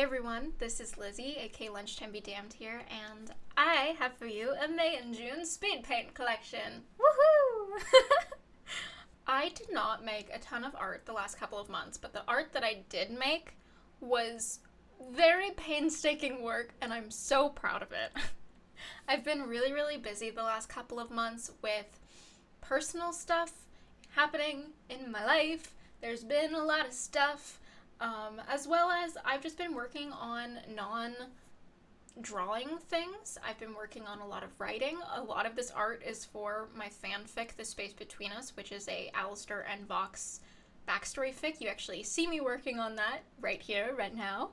everyone, this is Lizzie, aka Lunchtime Be Damned here, and I have for you a May and June Speedpaint collection. Woohoo! I did not make a ton of art the last couple of months, but the art that I did make was very painstaking work, and I'm so proud of it. I've been really busy the last couple of months with personal stuff happening in my life. There's been a lot of stuff. As well as I've just been working on non-drawing things. I've been working on a lot of writing. A lot of this art is for my fanfic, The Space Between Us, which is a Alistair and Vox backstory fic. You actually see me working on that right here, right now.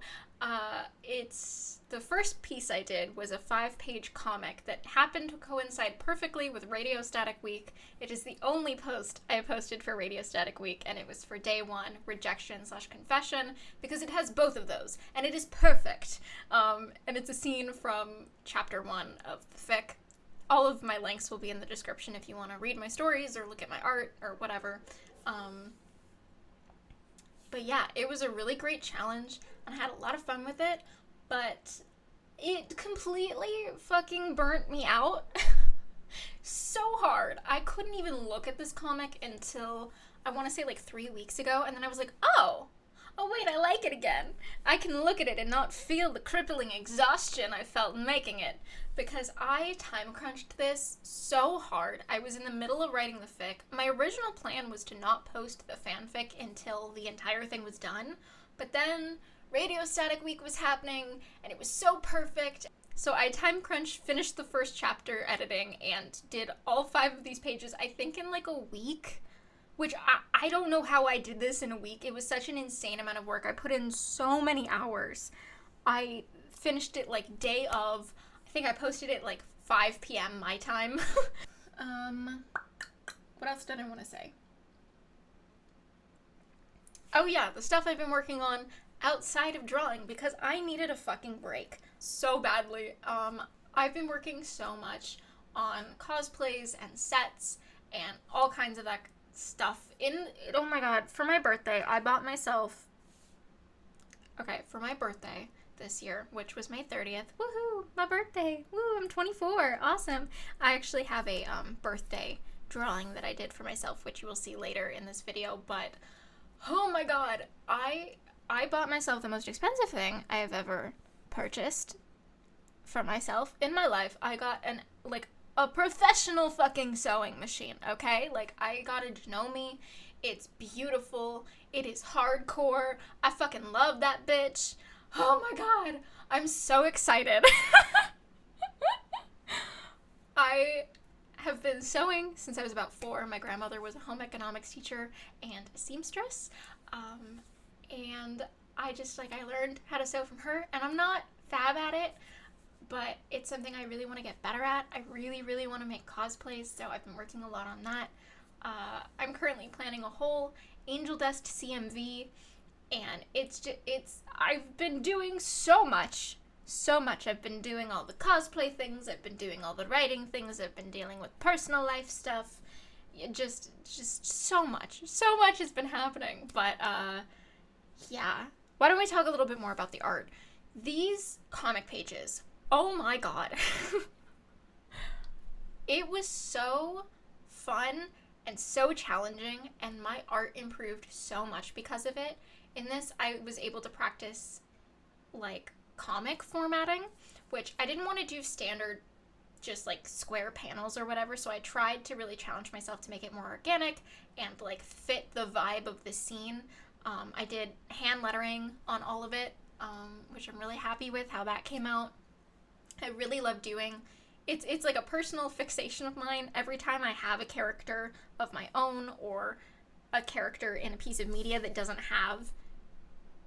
It's the first piece I did was a 5-page comic that happened to coincide perfectly with Radio Static Week. It is the only post I posted for Radio Static Week, and it was for day 1, rejection/confession, because it has both of those, and it is perfect. And it's a scene from chapter 1 of the fic. All of my links will be in the description if you want to read my stories or look at my art or whatever. But yeah, it was a really great challenge, and I had a lot of fun with it, but it completely fucking burnt me out so hard. I couldn't even look at this comic until, I want to say, like 3 weeks ago, and then I was like, oh wait, I like it again. I can look at it and not feel the crippling exhaustion I felt making it, because I time crunched this so hard. I was in the middle of writing the fic. My original plan was to not post the fanfic until the entire thing was done, but then Radio Static Week was happening, and it was so perfect. So I time crunched, finished the first chapter editing, and did all 5 of these pages, I think in like a week. Which, I don't know how I did this in a week. It was such an insane amount of work. I put in so many hours. I finished it, like, day of. I think I posted it, like, 5 p.m. my time. What else did I want to say? Oh, yeah, the stuff I've been working on outside of drawing, because I needed a fucking break so badly. I've been working so much on cosplays and sets and all kinds of that stuff. Oh my god, for my birthday, I bought myself, for my birthday this year, which was May 30th, woohoo, my birthday, woo, I'm 24, awesome. I actually have a birthday drawing that I did for myself, which you will see later in this video, but oh my god, I bought myself the most expensive thing I have ever purchased for myself in my life. I got a professional fucking sewing machine, okay? Like, I got a Janome. It's beautiful. It is hardcore. I fucking love that bitch. Oh my god. I'm so excited. I have been sewing since I was about 4. My grandmother was a home economics teacher and a seamstress. And I learned how to sew from her, and I'm not fab at it, but it's something I really want to get better at. I really want to make cosplays, so I've been working a lot on that. I'm currently planning a whole Angel Dust CMV, and I've been doing so much. I've been doing all the cosplay things, I've been doing all the writing things, I've been dealing with personal life stuff. Just so much has been happening, but yeah. Why don't we talk a little bit more about the art? These comic pages, oh my god. It was so fun and so challenging, and my art improved so much because of it. In this, I was able to practice, like, comic formatting, which I didn't want to do standard, just, like, square panels or whatever, so I tried to really challenge myself to make it more organic and, like, fit the vibe of the scene. I did hand lettering on all of it, which I'm really happy with how that came out. I really love doing. It's like a personal fixation of mine. Every time I have a character of my own or a character in a piece of media that doesn't have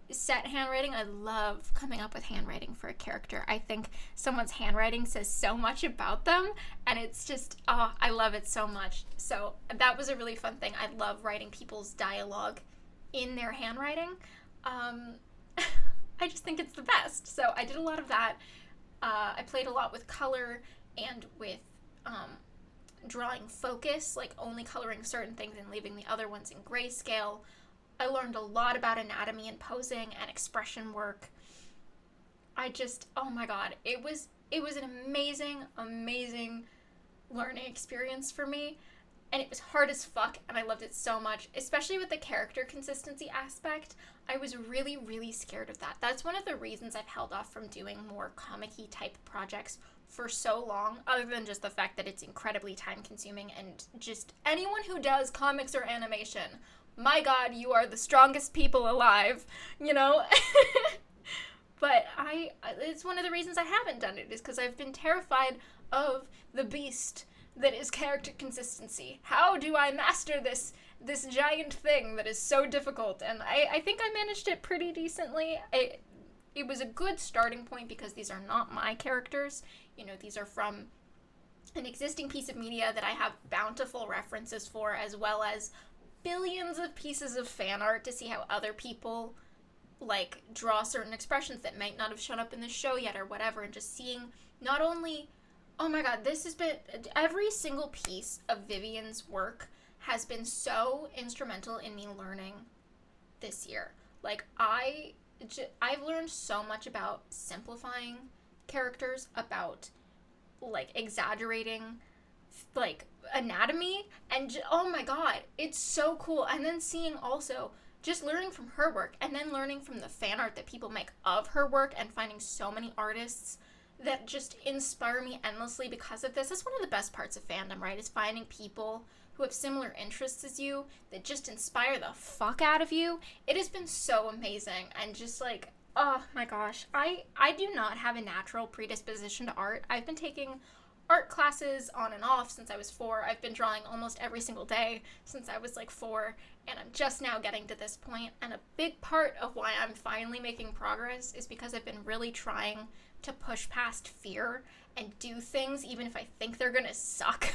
set handwriting, I love coming up with handwriting for a character. I think someone's handwriting says so much about them, and it's just, I love it so much. So that was a really fun thing. I love writing people's dialogue in their handwriting. I just think it's the best. So I did a lot of that. I played a lot with color and with drawing focus, like only coloring certain things and leaving the other ones in grayscale. I learned a lot about anatomy and posing and expression work. Oh my god, it was an amazing learning experience for me, and it was hard as fuck, and I loved it so much, especially with the character consistency aspect. I was really scared of that. That's one of the reasons I've held off from doing more comic-y type projects for so long, other than just the fact that it's incredibly time consuming, and just anyone who does comics or animation, my god, you are the strongest people alive, you know? But it's one of the reasons I haven't done it, is because I've been terrified of the beast that is character consistency. How do I master this giant thing that is so difficult? And I think I managed it pretty decently. It was a good starting point because these are not my characters. You know, these are from an existing piece of media that I have bountiful references for, as well as billions of pieces of fan art to see how other people like draw certain expressions that might not have shown up in the show yet or whatever, and just seeing not only, oh my god, this has been, every single piece of Vivian's work has been so instrumental in me learning this year. Like, I've learned so much about simplifying characters, about like exaggerating like anatomy, and oh my god, it's so cool. And then seeing also just learning from her work, and then learning from the fan art that people make of her work, and finding so many artists that just inspire me endlessly because of this. That's one of the best parts of fandom, right? Is finding people who have similar interests as you that just inspire the fuck out of you. It has been so amazing, and just like, oh my gosh, I do not have a natural predisposition to art. I've been taking art classes on and off since I was 4. I've been drawing almost every single day since I was like 4, and I'm just now getting to this point. And a big part of why I'm finally making progress is because I've been really trying to push past fear and do things even if I think they're gonna suck.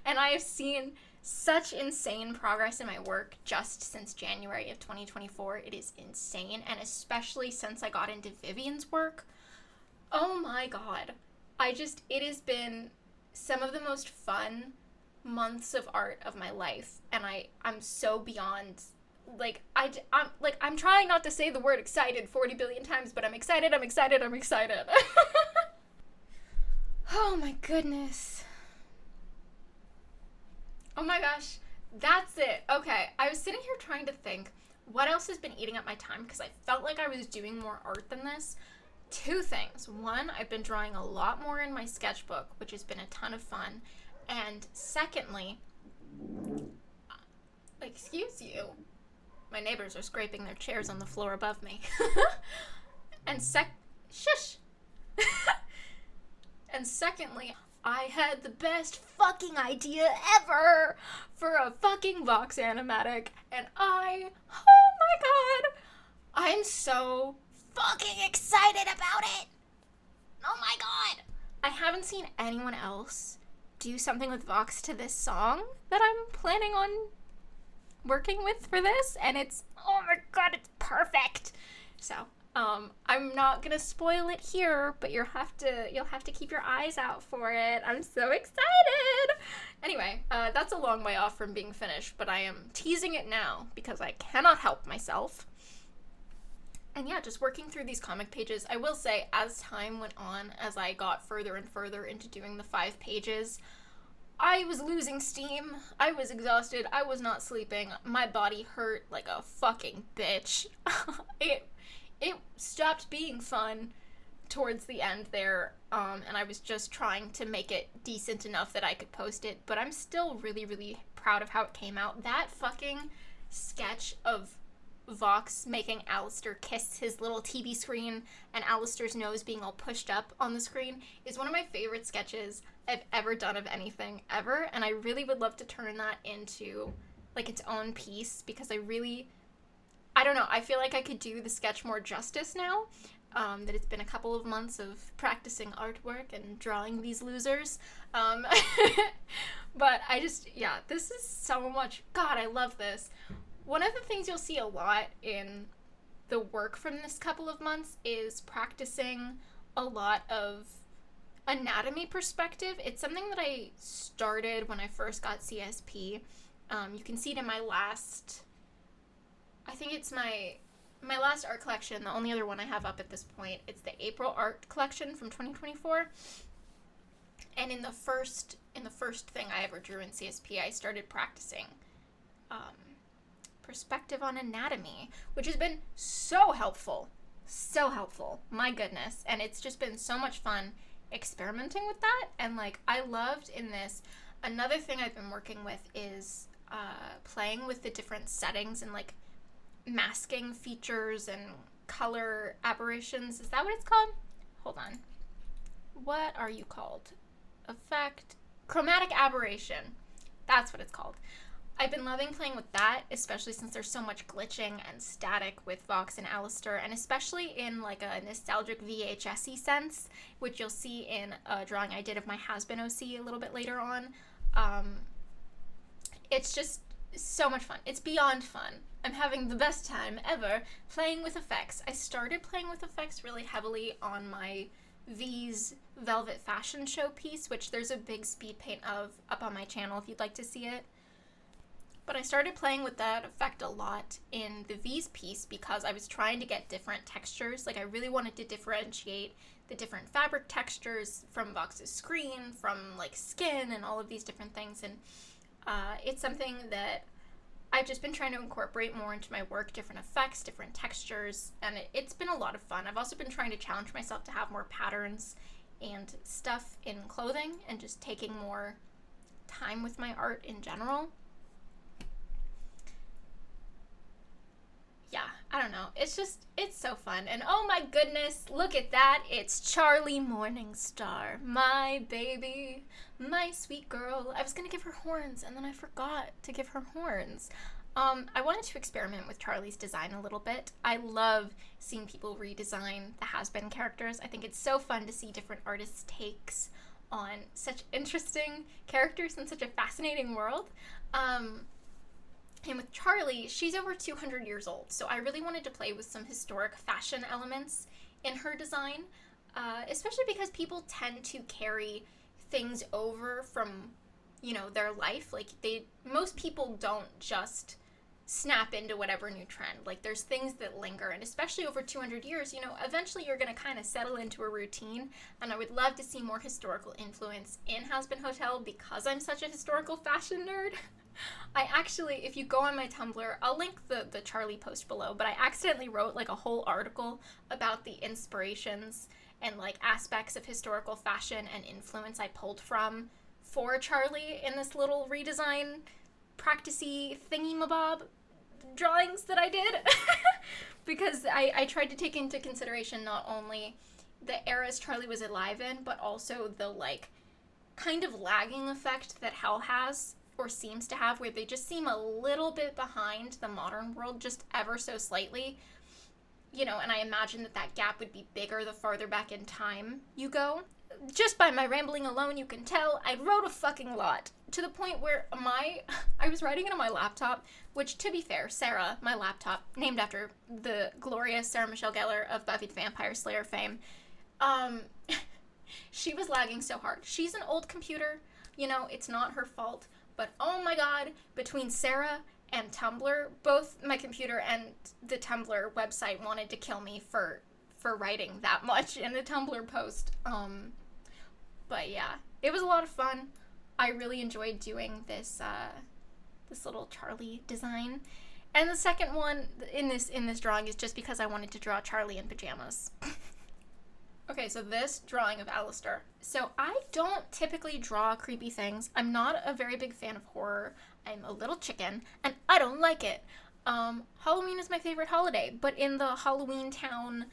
And I have seen such insane progress in my work just since January of 2024. It is insane, and especially since I got into Vivian's work. Oh my god. It has been some of the most fun months of art of my life, and I'm so beyond, like, I'm trying not to say the word excited 40 billion times, but I'm excited. Oh my goodness. Oh my gosh, that's it. Okay, I was sitting here trying to think what else has been eating up my time, because I felt like I was doing more art than this. 2 things. One, I've been drawing a lot more in my sketchbook, which has been a ton of fun. And secondly, excuse you, my neighbors are scraping their chairs on the floor above me. And shush. And secondly, I had the best fucking idea ever for a fucking Vox animatic, and oh my god, I'm so fucking excited about it. Oh my god. I haven't seen anyone else do something with Vox to this song that I'm planning on working with for this, and it's, oh my god, it's perfect. So, I'm not gonna spoil it here, but you'll have to keep your eyes out for it. I'm so excited. Anyway, that's a long way off from being finished, but I am teasing it now because I cannot help myself. And yeah, just working through these comic pages. I will say, as time went on, as I got further and further into doing the 5 pages, I was losing steam. I was exhausted. I was not sleeping. My body hurt like a fucking bitch. It stopped being fun towards the end there, and I was just trying to make it decent enough that I could post it, but I'm still really proud of how it came out. That fucking sketch of Vox making Alistair kiss his little TV screen and Alistair's nose being all pushed up on the screen is one of my favorite sketches I've ever done of anything ever, and I really would love to turn that into like its own piece, because I don't know, I feel like I could do the sketch more justice now, that it's been a couple of months of practicing artwork and drawing these losers. But this is so much, god, I love this. One of the things you'll see a lot in the work from this couple of months is practicing a lot of anatomy perspective. It's something that I started when I first got CSP. You can see it in my last, I think it's my my last art collection, the only other one I have up at this point, it's the April art collection from 2024. And in the first thing I ever drew in CSP, I started practicing perspective on anatomy, which has been so helpful. So helpful. My goodness. And it's just been so much fun experimenting with that. And, like, I loved in this. Another thing I've been working with is playing with the different settings and, like, masking features and color aberrations. Is that what it's called? Hold on. What are you called? Effect. Chromatic aberration. That's what it's called. I've been loving playing with that, especially since there's so much glitching and static with Vox and Alistair, and especially in like a nostalgic VHS-y sense, which you'll see in a drawing I did of my Hazbin OC a little bit later on. It's just so much fun. It's beyond fun. I'm having the best time ever playing with effects. I started playing with effects really heavily on my V's Velvet Fashion Show piece, which there's a big speed paint of up on my channel if you'd like to see it. But I started playing with that effect a lot in the V's piece because I was trying to get different textures. Like, I really wanted to differentiate the different fabric textures from Vox's screen, from, like, skin, and all of these different things. And it's something that I've just been trying to incorporate more into my work, different effects, different textures, and it's been a lot of fun. I've also been trying to challenge myself to have more patterns and stuff in clothing and just taking more time with my art in general. Yeah, I don't know. It's so fun. And oh my goodness, look at that. It's Charlie Morningstar, my baby, my sweet girl. I was going to give her horns, and then I forgot to give her horns. I wanted to experiment with Charlie's design a little bit. I love seeing people redesign the Hazbin characters. I think it's so fun to see different artists' takes on such interesting characters in such a fascinating world. And with Charlie, she's over 200 years old, so I really wanted to play with some historic fashion elements in her design, especially because people tend to carry things over from, you know, their life. Like, most people don't just snap into whatever new trend. Like, there's things that linger, and especially over 200 years, you know, eventually you're going to kind of settle into a routine, and I would love to see more historical influence in Hazbin Hotel because I'm such a historical fashion nerd. I actually, if you go on my Tumblr, I'll link the Charlie post below, but I accidentally wrote like a whole article about the inspirations and like aspects of historical fashion and influence I pulled from for Charlie in this little redesign practice-y thingy-mabob drawings that I did. Because I tried to take into consideration not only the eras Charlie was alive in, but also the like kind of lagging effect that Hell has or seems to have, where they just seem a little bit behind the modern world, just ever so slightly. You know, and I imagine that gap would be bigger the farther back in time you go. Just by my rambling alone, you can tell I wrote a fucking lot. To the point where I was writing it on my laptop, which, to be fair, Sarah, my laptop, named after the glorious Sarah Michelle Gellar of Buffy the Vampire Slayer fame, she was lagging so hard. She's an old computer, you know, it's not her fault. But oh my god, between Sarah and Tumblr, both my computer and the Tumblr website wanted to kill me for writing that much in a Tumblr post. But yeah, it was a lot of fun. I really enjoyed doing this little Charlie design. And the second one in this drawing is just because I wanted to draw Charlie in pajamas. Okay, so this drawing of Alistair. So I don't typically draw creepy things. I'm not a very big fan of horror. I'm a little chicken, and I don't like it. Halloween is my favorite holiday, but in the Halloween Town,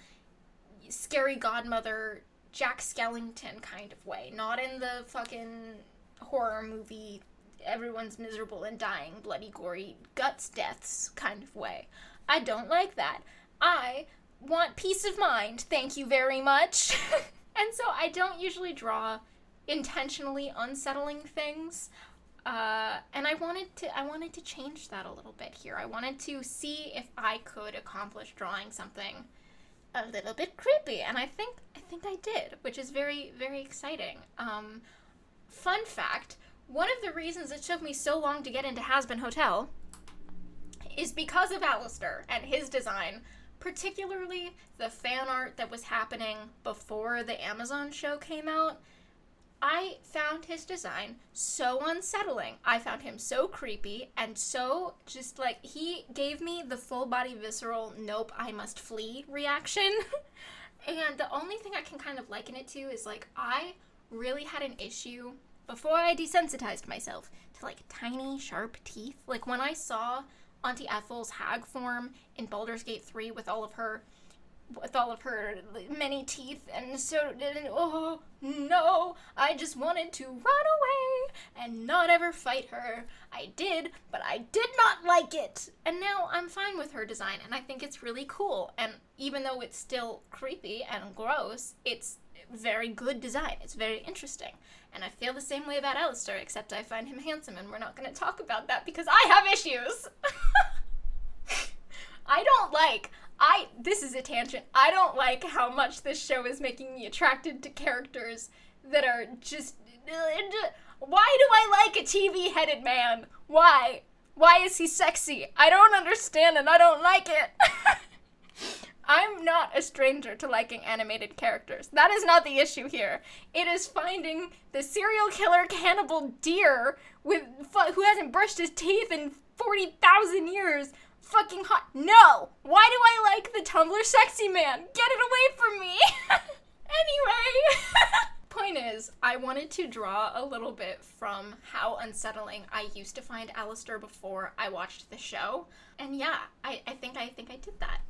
scary godmother, Jack Skellington kind of way. Not in the fucking horror movie, everyone's miserable and dying, bloody, gory, guts deaths kind of way. I don't like that. I want peace of mind, thank you very much. And so I don't usually draw intentionally unsettling things, and I wanted to change that a little bit here. I wanted to see if I could accomplish drawing something a little bit creepy, and I think I did, which is very, very exciting. Fun fact, one of the reasons it took me so long to get into Hazbin Hotel is because of Alistair and his design, particularly the fan art that was happening before the Amazon show came out. I found his design so unsettling. I found him so creepy and so just like, he gave me the full body visceral, nope, I must flee reaction. And the only thing I can kind of liken it to is like, I really had an issue before I desensitized myself to like tiny sharp teeth. Like when I saw Auntie Ethel's hag form in Baldur's Gate 3 with all of her many teeth, and so, oh no, I just wanted to run away and not ever fight her. I did, but I did not like it. And now I'm fine with her design, and I think it's really cool. And even though it's still creepy and gross, it's very good design. It's very interesting. And I feel the same way about Alistair, except I find him handsome, and we're not going to talk about that because I have issues. This is a tangent. I don't like how much this show is making me attracted to characters that are just, why do I like a TV-headed man? Why? Why is he sexy? I don't understand and I don't like it. I'm not a stranger to liking animated characters. That is not the issue here. It is finding the serial killer cannibal deer who hasn't brushed his teeth in 40,000 years fucking hot. No! Why do I like the Tumblr sexy man? Get it away from me! Anyway. Point is, I wanted to draw a little bit from how unsettling I used to find Alistair before I watched the show. And yeah, I think I did that.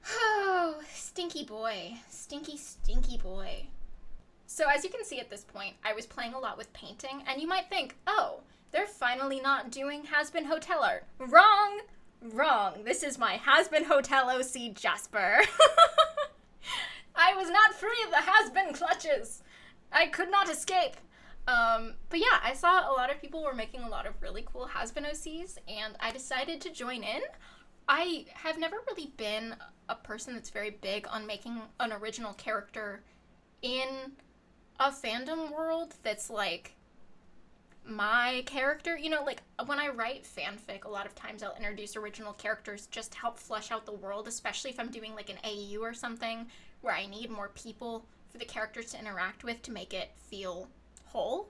Oh, stinky boy. Stinky, stinky boy. So as you can see at this point, I was playing a lot with painting, and you might think, oh, they're finally not doing Hazbin Hotel art. Wrong! Wrong. This is my Hazbin Hotel OC Jasper. I was not free of the Hazbin clutches. I could not escape. But yeah, I saw a lot of people were making a lot of really cool Hazbin OCs, and I decided to join in. I have never really been a person that's very big on making an original character in a fandom world that's like my character. You know, like when I write fanfic, a lot of times I'll introduce original characters just to help flesh out the world, especially if I'm doing like an AU or something where I need more people for the characters to interact with to make it feel whole.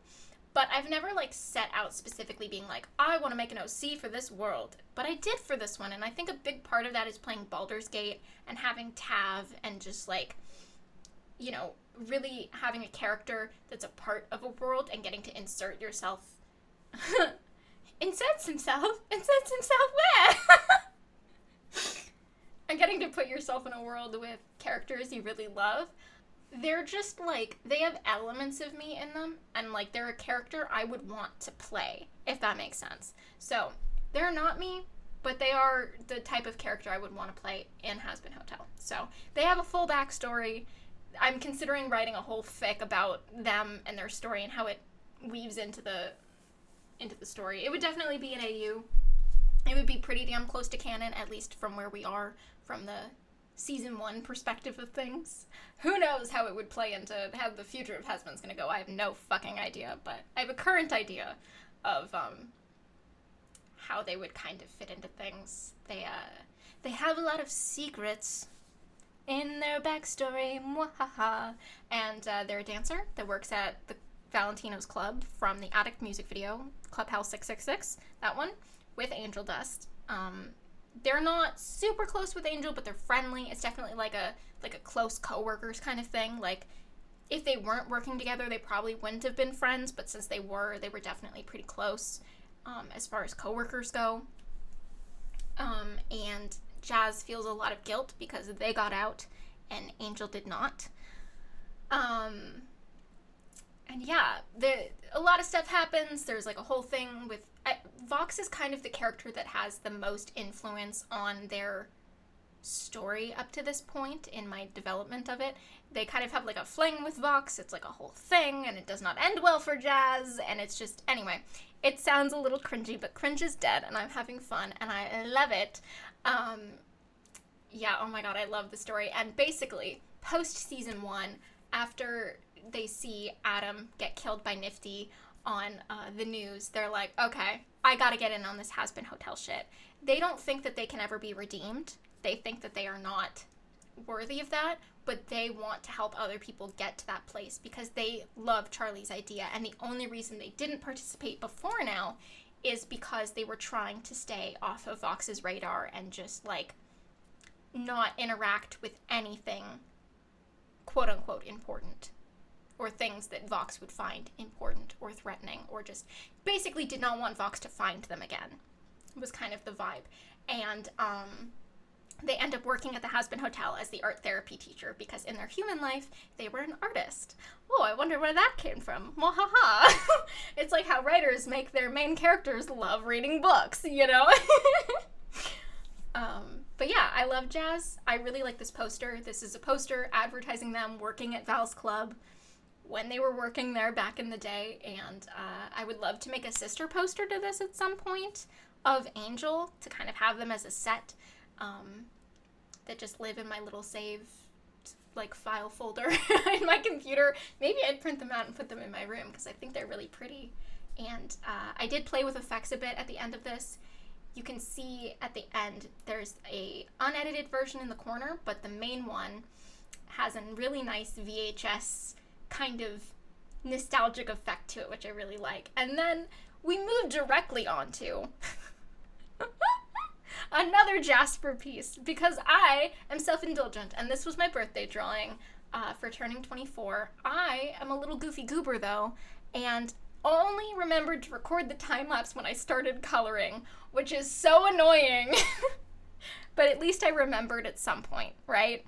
But I've never like set out specifically being like, I want to make an OC for this world. But I did for this one, and I think a big part of that is playing Baldur's Gate and having Tav and just like, you know, really having a character that's a part of a world and getting to insert yourself. Inserts himself where? And getting to put yourself in a world with characters you really love. They're just like, they have elements of me in them, and like they're a character I would want to play, if that makes sense. So they're not me, but they are the type of character I would want to play in Hazbin Hotel. So they have a full backstory. I'm considering writing a whole fic about them and their story and how it weaves into the story. It would definitely be an AU. It would be pretty damn close to canon, at least from where we are from the season 1 perspective of things. Who knows how it would play into how the future of Hazbin's gonna go. I have no fucking idea, but I have a current idea of how they would kind of fit into things. They have a lot of secrets in their backstory, mwahaha. And they're a dancer that works at the Valentino's Club from the Addict music video, Clubhouse 666, that one, with Angel Dust. They're not super close with Angel, but they're friendly. It's definitely like a close co-workers kind of thing. Like, if they weren't working together, they probably wouldn't have been friends, but since they were definitely pretty close as far as co-workers go. And Jazz feels a lot of guilt because they got out and Angel did not. And yeah, a lot of stuff happens. There's like a whole thing with... Vox is kind of the character that has the most influence on their story up to this point in my development of it. They kind of have like a fling with Vox. It's like a whole thing, and it does not end well for Jazz, and it's just... Anyway, it sounds a little cringy, but cringe is dead, and I'm having fun, and I love it. Yeah, oh my god, I love the story. And basically, post-season 1, after they see Adam get killed by Nifty on the news, they're like, okay, I gotta get in on this Hazbin Hotel shit. They don't think that they can ever be redeemed. They think that they are not worthy of that, but they want to help other people get to that place because they love Charlie's idea. And the only reason they didn't participate before now is because they were trying to stay off of Vox's radar and just, like, not interact with anything quote-unquote important, or things that Vox would find important or threatening, or just basically did not want Vox to find them again, was kind of the vibe. And they end up working at the Hazbin Hotel as the art therapy teacher because in their human life, they were an artist. Oh, I wonder where that came from. Mwahaha. It's like how writers make their main characters love reading books, you know? But yeah, I love Jazz. I really like this poster. This is a poster advertising them working at Val's Club when they were working there back in the day, and I would love to make a sister poster to this at some point of Angel to kind of have them as a set that just live in my little save, like, file folder in my computer. Maybe I'd print them out and put them in my room because I think they're really pretty. And I did play with effects a bit at the end of this. You can see at the end there's a unedited version in the corner, but the main one has a really nice VHS kind of nostalgic effect to it, which I really like. And then we move directly onto another Jasper piece because I am self-indulgent, and this was my birthday drawing for turning 24. I am a little goofy goober, though, and only remembered to record the time-lapse when I started coloring, which is so annoying. But at least I remembered at some point, right?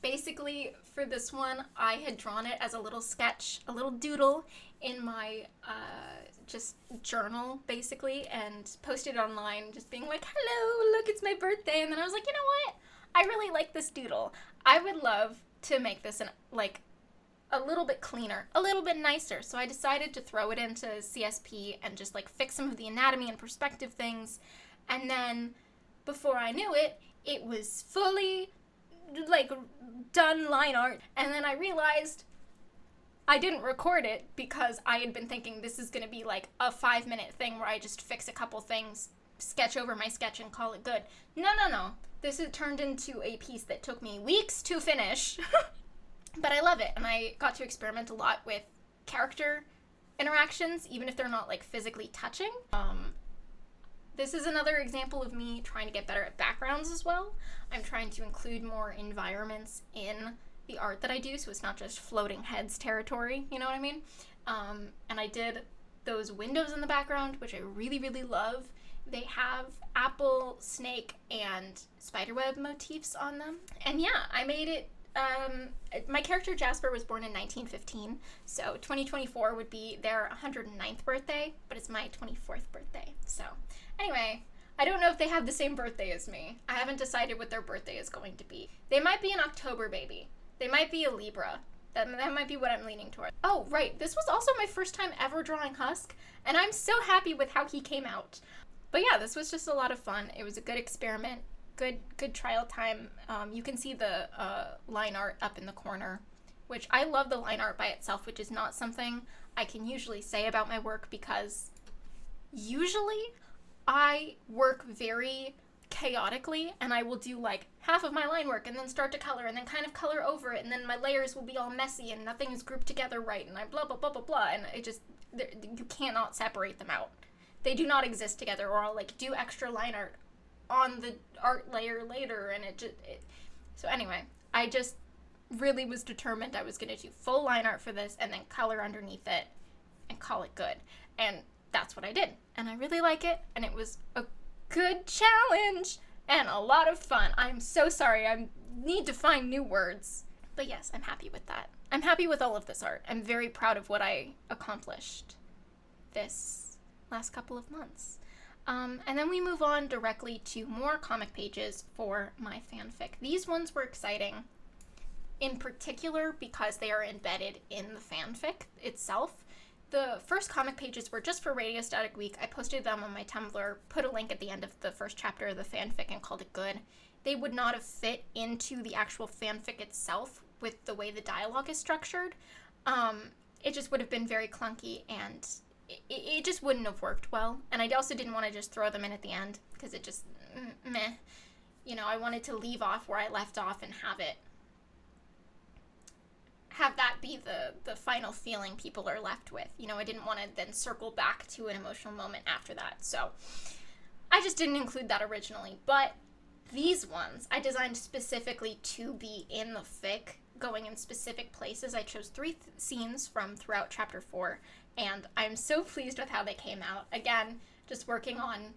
Basically, for this one, I had drawn it as a little sketch, a little doodle in my just journal, basically, and posted it online, just being like, hello, look, it's my birthday. And then I was like, you know what? I really like this doodle. I would love to make this a little bit cleaner, a little bit nicer. So I decided to throw it into CSP and just, like, fix some of the anatomy and perspective things. And then, before I knew it, it was fully, like, done line art. And then I realized I didn't record it because I had been thinking this is going to be, like, a 5-minute thing where I just fix a couple things, sketch over my sketch, and call it good. No. This has turned into a piece that took me weeks to finish. But I love it, and I got to experiment a lot with character interactions, even if they're not, like, physically touching. This is another example of me trying to get better at backgrounds as well. I'm trying to include more environments in the art that I do, so it's not just floating heads territory, you know what I mean? And I did those windows in the background, which I really, really love. They have apple, snake, and spiderweb motifs on them. And yeah, I made it. My character Jasper was born in 1915, so 2024 would be their 109th birthday, but it's my 24th birthday. So anyway, I don't know if they have the same birthday as me. I haven't decided what their birthday is going to be. They might be an October baby. They might be a Libra. That might be what I'm leaning toward. Oh, right. This was also my first time ever drawing Husk, and I'm so happy with how he came out. But yeah, this was just a lot of fun. It was a good experiment. Good trial time. You can see the line art up in the corner, which I love the line art by itself, which is not something I can usually say about my work because usually I work very chaotically and I will do like half of my line work and then start to color and then kind of color over it and then my layers will be all messy and nothing is grouped together right and I blah blah blah blah blah and it just, you cannot separate them out. They do not exist together, or I'll like do extra line art on the art layer later, and so anyway, I just really was determined I was going to do full line art for this and then color underneath it and call it good, and that's what I did, and I really like it, and it was a good challenge and a lot of fun. I'm so sorry, I need to find new words, but yes, I'm happy with that. I'm happy with all of this art. I'm very proud of what I accomplished this last couple of months. And then we move on directly to more comic pages for my fanfic. These ones were exciting, in particular because they are embedded in the fanfic itself. The first comic pages were just for Radio Static Week. I posted them on my Tumblr, put a link at the end of the first chapter of the fanfic, and called it good. They would not have fit into the actual fanfic itself with the way the dialogue is structured. It just would have been very clunky, and it just wouldn't have worked well. And I also didn't want to just throw them in at the end, because it just, meh. You know, I wanted to leave off where I left off and have that be the final feeling people are left with. You know, I didn't want to then circle back to an emotional moment after that. So I just didn't include that originally. But these ones I designed specifically to be in the fic, going in specific places. I chose 3 scenes from throughout chapter 4, and I'm so pleased with how they came out. Again, just working on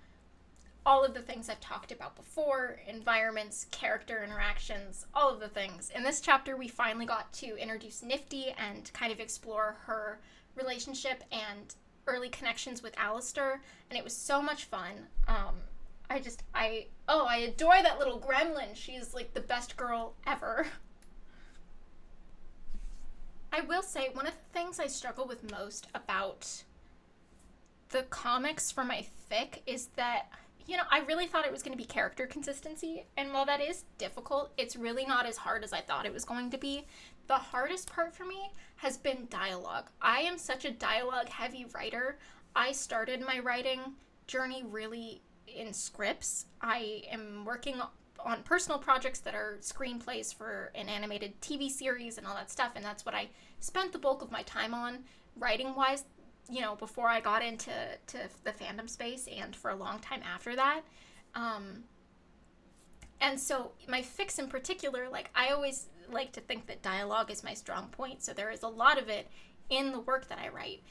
all of the things I've talked about before, environments, character interactions, all of the things. In this chapter, we finally got to introduce Nifty and kind of explore her relationship and early connections with Alistair, and it was so much fun. I adore that little gremlin. She's like the best girl ever. I will say, one of the things I struggle with most about the comics for my fic is that, you know, I really thought it was going to be character consistency, and while that is difficult, it's really not as hard as I thought it was going to be. The hardest part for me has been dialogue. I am such a dialogue-heavy writer. I started my writing journey really in scripts. I am working on personal projects that are screenplays for an animated TV series and all that stuff, and that's what I spent the bulk of my time on, writing-wise, you know, before I got into the fandom space, and for a long time after that. And so my fics in particular, like, I always like to think that dialogue is my strong point, so there is a lot of it in the work that I write.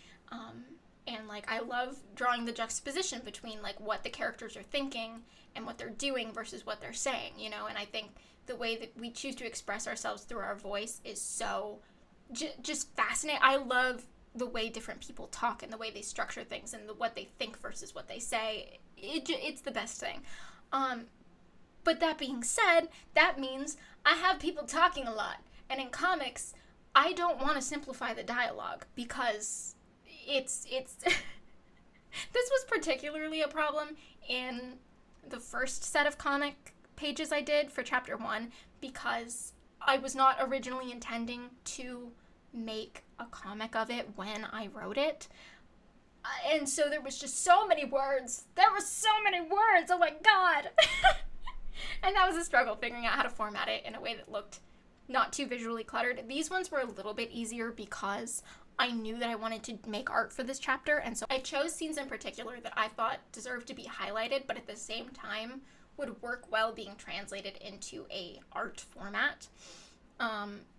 And, like, I love drawing the juxtaposition between, like, what the characters are thinking and what they're doing versus what they're saying, you know? And I think the way that we choose to express ourselves through our voice is so just fascinating. I love the way different people talk and the way they structure things and what they think versus what they say. It's the best thing. But that being said, that means I have people talking a lot. And in comics, I don't want to simplify the dialogue because it's this was particularly a problem in the first set of comic pages I did for chapter 1, because I was not originally intending to make a comic of it when I wrote it. And so there was just so many words. There were so many words. Oh my god. And that was a struggle figuring out how to format it in a way that looked not too visually cluttered. These ones were a little bit easier because I knew that I wanted to make art for this chapter, and so I chose scenes in particular that I thought deserved to be highlighted, but at the same time would work well being translated into a art format.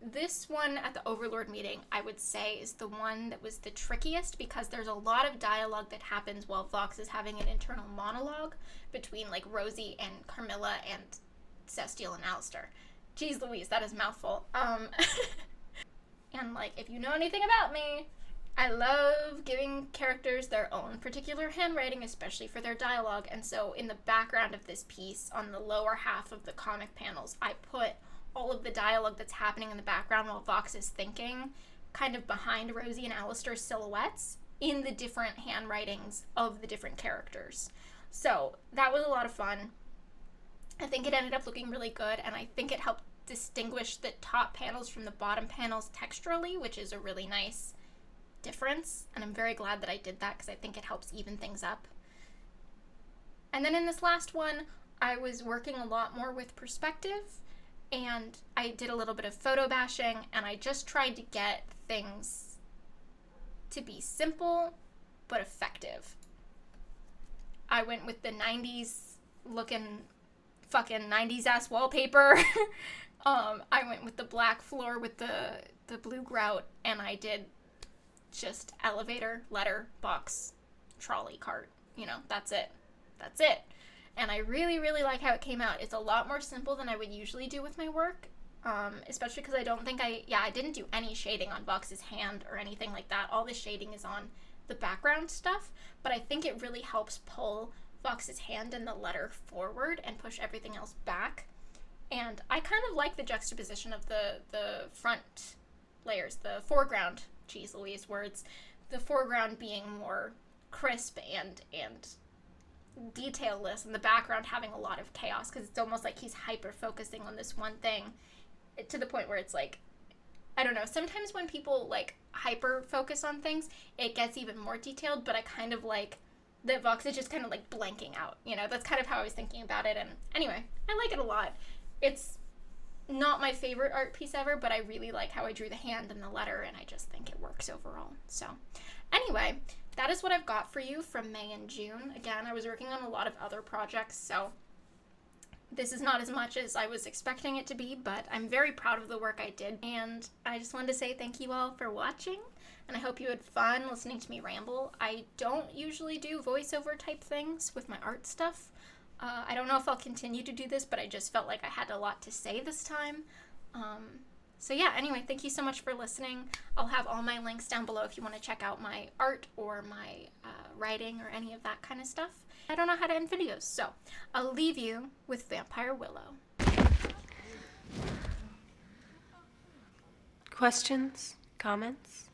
This one at the Overlord meeting, I would say, is the one that was the trickiest, because there's a lot of dialogue that happens while Vox is having an internal monologue between, like, Rosie and Carmilla and Cestiel and Alistair. Jeez Louise, that is a mouthful. And, like, if you know anything about me, I love giving characters their own particular handwriting, especially for their dialogue, and so in the background of this piece, on the lower half of the comic panels, I put all of the dialogue that's happening in the background while Vox is thinking, kind of behind Rosie and Alistair's silhouettes, in the different handwritings of the different characters. So that was a lot of fun. I think it ended up looking really good, and I think it helped distinguish the top panels from the bottom panels texturally, which is a really nice difference, and I'm very glad that I did that because I think it helps even things up. And then in this last one, I was working a lot more with perspective, and I did a little bit of photo bashing, and I just tried to get things to be simple but effective. I went with the 90s looking fucking 90s ass wallpaper. I went with the black floor with the blue grout, and I did just elevator, letter, box, trolley, cart. You know, that's it. That's it. And I really, really like how it came out. It's a lot more simple than I would usually do with my work, especially because I don't think I didn't do any shading on Vox's hand or anything like that. All the shading is on the background stuff, but I think it really helps pull Vox's hand and the letter forward and push everything else back. And I kind of like the juxtaposition of the front layers, the foreground, geez Louise words, the foreground being more crisp and detailless, and the background having a lot of chaos, because it's almost like he's hyper-focusing on this one thing to the point where it's like, I don't know, sometimes when people, like, hyper-focus on things, it gets even more detailed, but I kind of like that Vox is just kind of like blanking out. You know, that's kind of how I was thinking about it. And anyway, I like it a lot. It's not my favorite art piece ever, but I really like how I drew the hand and the letter, and I just think it works overall. So anyway, that is what I've got for you from May and June. Again, I was working on a lot of other projects, so this is not as much as I was expecting it to be, but I'm very proud of the work I did. And I just wanted to say thank you all for watching, and I hope you had fun listening to me ramble. I don't usually do voiceover type things with my art stuff. I don't know if I'll continue to do this, but I just felt like I had a lot to say this time. So yeah, anyway, thank you so much for listening. I'll have all my links down below if you want to check out my art or my writing or any of that kind of stuff. I don't know how to end videos, so I'll leave you with Vampire Willow. Questions? Comments?